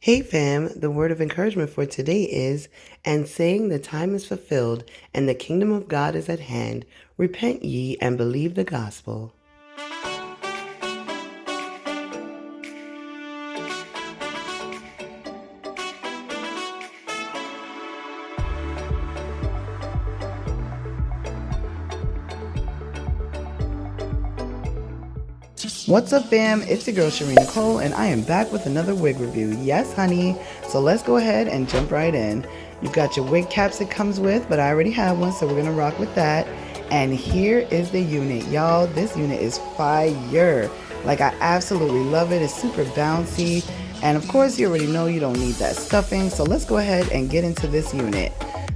Hey fam, the word of encouragement for today is, and saying the time is fulfilled and the kingdom of God is at hand, repent ye and believe the gospel. What's up fam, it's your girl Shareen Nicole and I am back with another wig review. Yes honey, so let's go ahead and jump right in. You've got your wig caps it comes with, but I already have one, so we're gonna rock with that. And here is the unit. Y'all, this unit is fire. Like, I absolutely love it. It's super bouncy. And of course, you already know you don't need that stuffing. So let's go ahead and get into this unit.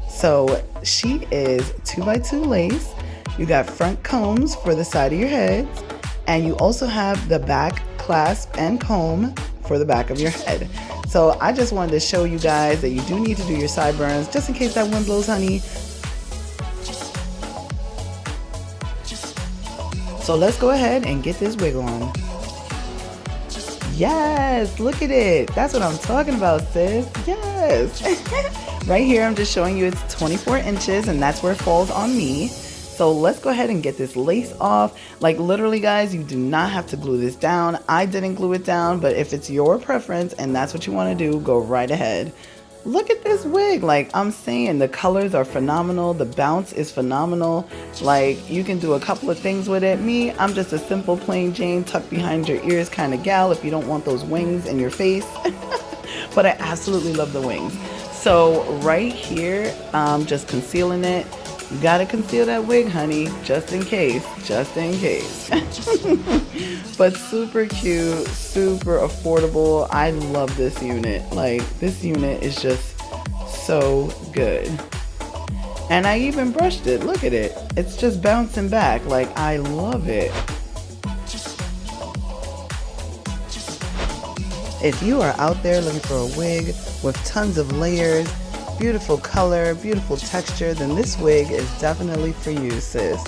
So she is 2x2 lace. You got front combs for the side of your heads. And you also have the back clasp and comb for the back of your head. So I just wanted to show you guys that you do need to do your sideburns just in case that wind blows, honey. So let's go ahead and get this wig on. Yes, look at it. That's what I'm talking about, sis. Yes. Right here, I'm just showing you it's 24 inches and that's where it falls on me. So let's go ahead and get this lace off. Like literally guys, you do not have to glue this down. I didn't glue it down, but if it's your preference and that's what you want to do, go right ahead. Look at this wig. Like I'm saying, the colors are phenomenal. The bounce is phenomenal. Like you can do a couple of things with it. Me, I'm just a simple plain Jane tuck behind your ears kind of gal if you don't want those wings in your face. But I absolutely love the wings. So right here, I'm just concealing it. You gotta conceal that wig, honey, just in case, just in case. But super cute, super affordable. I love this unit. Like, this unit is just so good. And I even brushed it, look at it. It's just bouncing back, like, I love it. If you are out there looking for a wig with tons of layers, beautiful color, beautiful texture, then this wig is definitely for you, sis.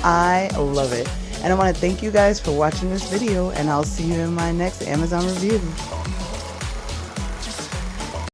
I love it. And I want to thank you guys for watching this video, and I'll see you in my next Amazon review.